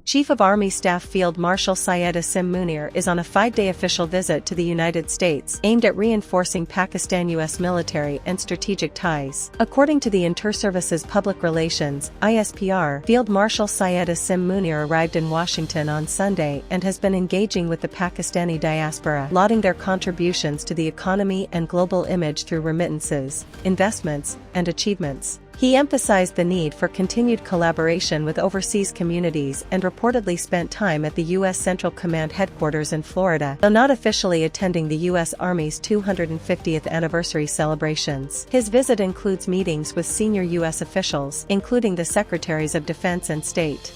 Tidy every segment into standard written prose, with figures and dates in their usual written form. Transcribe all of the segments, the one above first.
Chief of Army Staff Field Marshal 𝐒𝐭𝐲𝐬𝐻 is on a 5-day official visit to the United States, aimed at reinforcing Pakistan-U.S. military and strategic ties. According to the Inter-Services Public Relations (ISPR), Field Marshal 𝐒𝐭𝐲𝐬𝐻 arrived in Washington on Sunday and has been engaging with the Pakistani diaspora, lauding their contributions to the economy and global image through remittances, investments, and achievements. He emphasized the need for continued collaboration with overseas communities and reportedly spent time at the U.S. Central Command headquarters in Florida, though not officially attending the U.S. Army's 250th anniversary celebrations. His visit includes meetings with senior U.S. officials, including the Secretaries of Defense and State.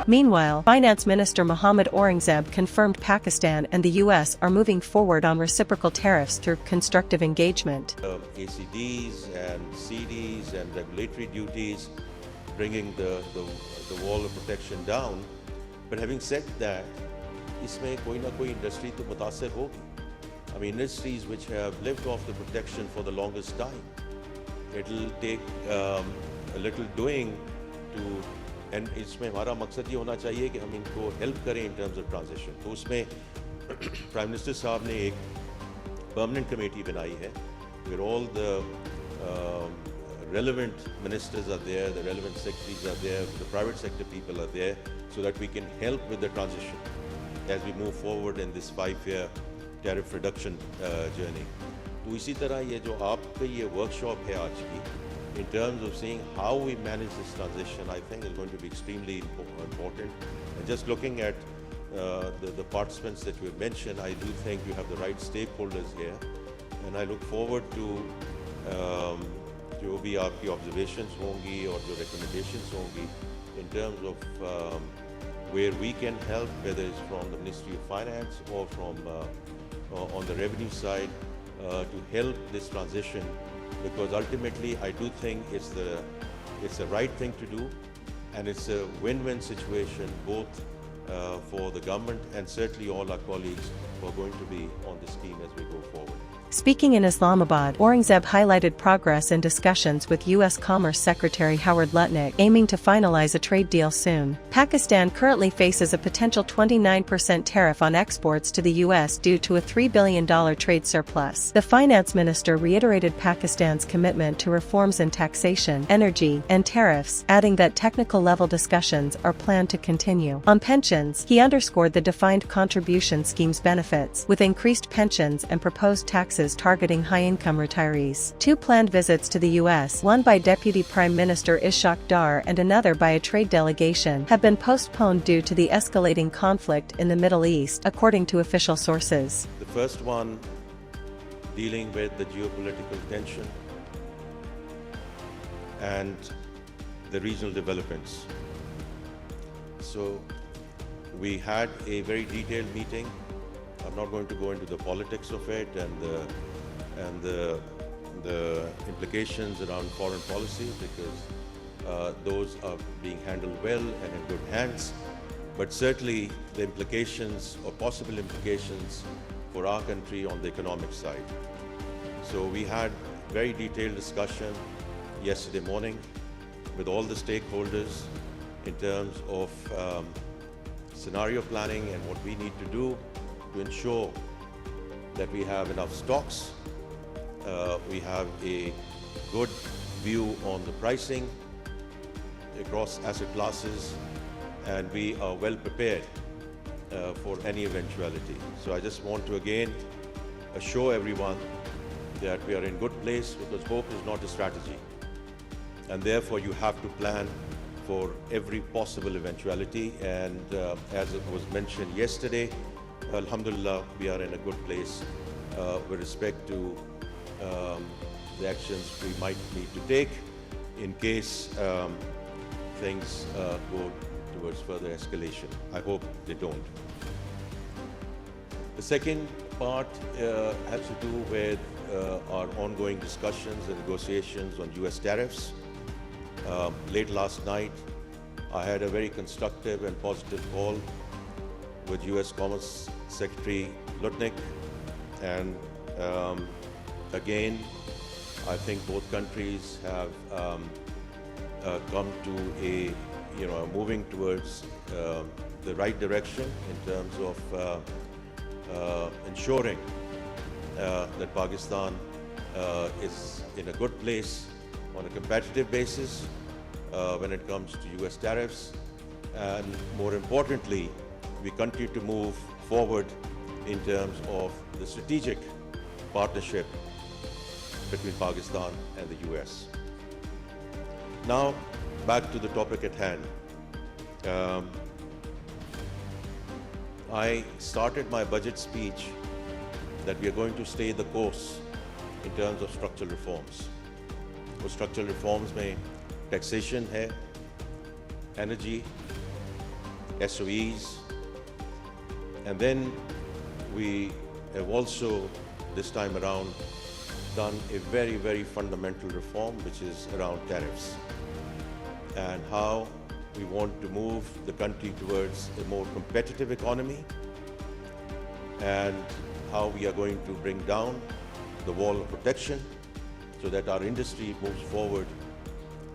Meanwhile, Finance Minister Mohammad Aurangzeb confirmed Pakistan and the U.S. are moving forward on reciprocal tariffs through constructive engagement. ACDs and CDs and regulatory duties, bringing the wall of protection down. But having said that, इसमें कोई ना कोई industry तो मुतासर होगी. I mean, industries which have lived off the protection for the longest time. It'll take a little doing to, and इसमें हमारा मकसद ये होना चाहिए कि हम इनको हेल्प करें in terms of transition. तो उसमें प्राइम मिनिस्टर साहब ने एक परमानेंट कमेटी बनाई है where all the relevant ministers are there, the relevant secretaries are there, the private sector people are there, so that we can help with the transition as we move forward in this 5-year tariff reduction journey. तो इसी तरह ये जो आपका ये workshop है आज की, in terms of seeing how we manage this transition, I think is going to be extremely important. And just looking at the participants that you have mentioned, I do think you have the right stakeholders here, and I look forward to जो भी आपकी observations होंगी और जो recommendations होंगी in terms of where we can help, whether it's from the Ministry of Finance or from on the revenue side, to help this transition, because ultimately I do think it's the right thing to do, and it's a win-win situation both for the government and certainly all our colleagues who are going to be on the scheme as we go forward. Speaking in Islamabad, Aurangzeb highlighted progress in discussions with U.S. Commerce Secretary Howard Lutnick, aiming to finalize a trade deal soon. Pakistan currently faces a potential 29% tariff on exports to the U.S. due to a $3 billion trade surplus. The finance minister reiterated Pakistan's commitment to reforms in taxation, energy, and tariffs, adding that technical-level discussions are planned to continue. On pensions, he underscored the defined contribution scheme's benefits, with increased pensions and proposed taxes targeting high-income retirees. 2 planned visits to the U.S., one by Deputy Prime Minister Ishaq Dar and another by a trade delegation, have been postponed due to the escalating conflict in the Middle East, according to official sources. The first one dealing with the geopolitical tension and the regional developments. So we had a very detailed meeting. I'm not going to go into the politics of it and the implications around foreign policy, because those are being handled well and in good hands. But certainly the implications or possible implications for our country on the economic side. So we had very detailed discussion yesterday morning with all the stakeholders in terms of scenario planning and what we need to do to ensure that we have enough stocks, we have a good view on the pricing across asset classes, and we are well prepared for any eventuality. So I just want to again assure everyone that we are in good place, because hope is not a strategy, and therefore you have to plan for every possible eventuality. And as it was mentioned yesterday, Alhamdulillah, we are in a good place with respect to the actions we might need to take in case things go towards further escalation. I hope they don't. The second part has to do with our ongoing discussions and negotiations on US tariffs. Late last night, I had a very constructive and positive call with U.S. Commerce Secretary Lutnick, and again, I think both countries have come to a, moving towards the right direction in terms of ensuring that Pakistan is in a good place on a competitive basis when it comes to U.S. tariffs, and more importantly, we continue to move forward in terms of the strategic partnership between Pakistan and the U.S. Now, back to the topic at hand. I started my budget speech that we are going to stay the course in terms of structural reforms. वो structural reforms में taxation है, energy, SOEs, and then we have also this time around done a very, very fundamental reform, which is around tariffs and how we want to move the country towards a more competitive economy, and how we are going to bring down the wall of protection so that our industry moves forward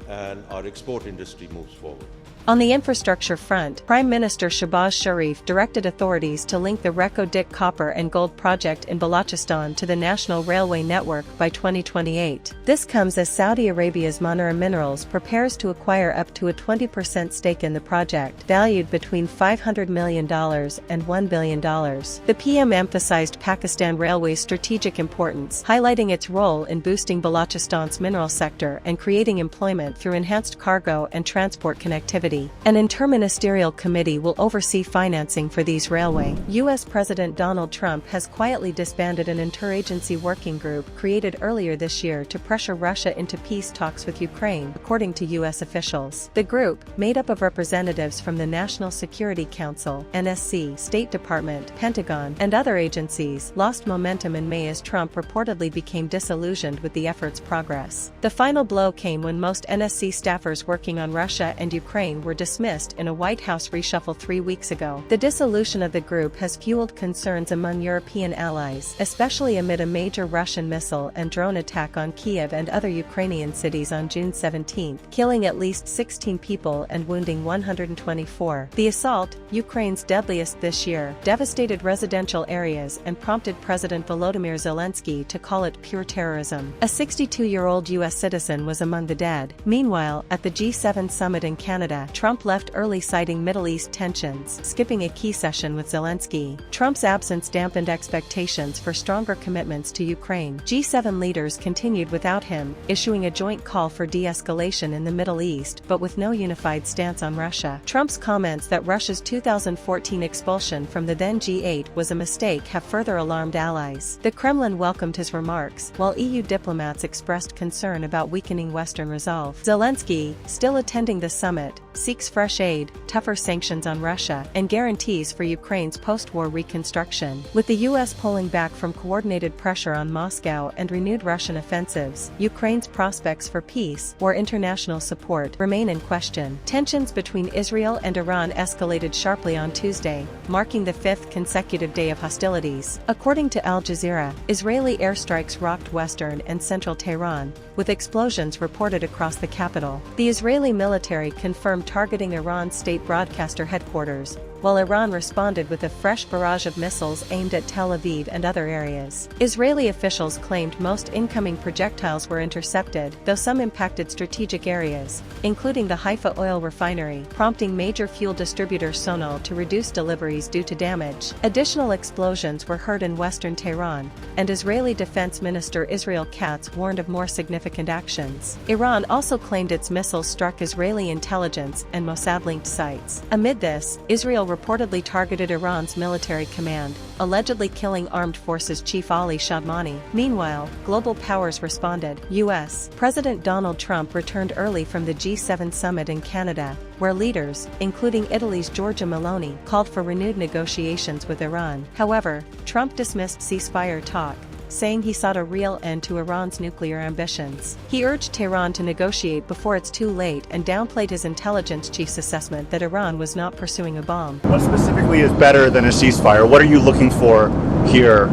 and our export industry moves forward. On the infrastructure front, Prime Minister Shehbaz Sharif directed authorities to link the 𝐒𝐭𝐨𝐫𝐢𝐸 copper and gold project in Balochistan to the national railway network by 2028. This comes as Saudi Arabia's Manara Minerals prepares to acquire up to a 20% stake in the project, valued between $500 million and $1 billion. The PM emphasized Pakistan Railway's strategic importance, highlighting its role in boosting Balochistan's mineral sector and creating employment through enhanced cargo and transport connectivity. An interministerial committee will oversee financing for these railway. U.S. President Donald Trump has quietly disbanded an interagency working group created earlier this year to pressure Russia into peace talks with Ukraine, according to U.S. officials. The group, made up of representatives from the National Security Council, NSC, State Department, Pentagon, and other agencies, lost momentum in May as Trump reportedly became disillusioned with the effort's progress. The final blow came when most NSC staffers working on Russia and Ukraine were dismissed in a White House reshuffle 3 weeks ago. The dissolution of the group has fueled concerns among European allies, especially amid a major Russian missile and drone attack on Kyiv and other Ukrainian cities on June 17, killing at least 16 people and wounding 124. The assault, Ukraine's deadliest this year, devastated residential areas and prompted President Volodymyr Zelensky to call it pure terrorism. A 62-year-old U.S. citizen was among the dead. Meanwhile, at the G7 summit in Canada, Trump left early citing Middle East tensions, skipping a key session with Zelensky. Trump's absence dampened expectations for stronger commitments to Ukraine. G7 leaders continued without him, issuing a joint call for de-escalation in the Middle East but with no unified stance on Russia. Trump's comments that Russia's 2014 expulsion from the then G8 was a mistake have further alarmed allies. The Kremlin welcomed his remarks, while EU diplomats expressed concern about weakening Western resolve. Zelensky, still attending the summit, seeks fresh aid, tougher sanctions on Russia, and guarantees for Ukraine's post-war reconstruction. With the U.S. pulling back from coordinated pressure on Moscow and renewed Russian offensives, Ukraine's prospects for peace or international support remain in question. Tensions between Israel and Iran escalated sharply on Tuesday, marking the 5th consecutive day of hostilities. According to Al Jazeera, Israeli airstrikes rocked western and central Tehran, with explosions reported across the capital. The Israeli military confirmed targeting Iran's state broadcaster headquarters, while Iran responded with a fresh barrage of missiles aimed at Tel Aviv and other areas. Israeli officials claimed most incoming projectiles were intercepted, though some impacted strategic areas, including the Haifa oil refinery, prompting major fuel distributor Sonal to reduce deliveries due to damage. Additional explosions were heard in western Tehran, and Israeli Defense Minister Israel Katz warned of more significant actions. Iran also claimed its missiles struck Israeli intelligence and Mossad-linked sites. Amid this, Israel reportedly targeted Iran's military command, allegedly killing armed forces chief Ali Shadmani. Meanwhile, global powers responded. U.S. President Donald Trump returned early from the G7 summit in Canada, where leaders, including Italy's Giorgia Meloni, called for renewed negotiations with Iran. However, Trump dismissed ceasefire talk, saying he sought a real end to Iran's nuclear ambitions. He urged Tehran to negotiate before it's too late and downplayed his intelligence chief's assessment that Iran was not pursuing a bomb. What specifically is better than a ceasefire? What are you looking for here?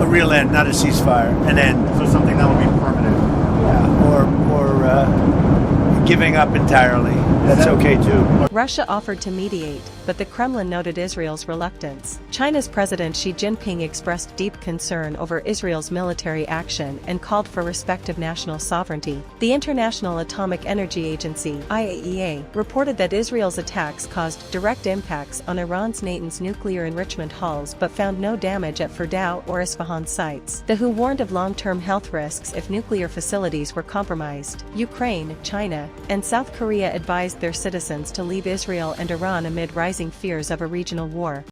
A real end, not a ceasefire. An end. So something that will be permanent. Yeah, or giving up entirely. That's okay too. Russia offered to mediate, but the Kremlin noted Israel's reluctance. China's President Xi Jinping expressed deep concern over Israel's military action and called for respect of national sovereignty. The International Atomic Energy Agency (IAEA) reported that Israel's attacks caused direct impacts on Iran's Natanz nuclear enrichment hulls but found no damage at Fordow or Isfahan sites. The WHO warned of long-term health risks if nuclear facilities were compromised. Ukraine, China, and South Korea advised their citizens to leave Israel and Iran amid rising fears of a regional war.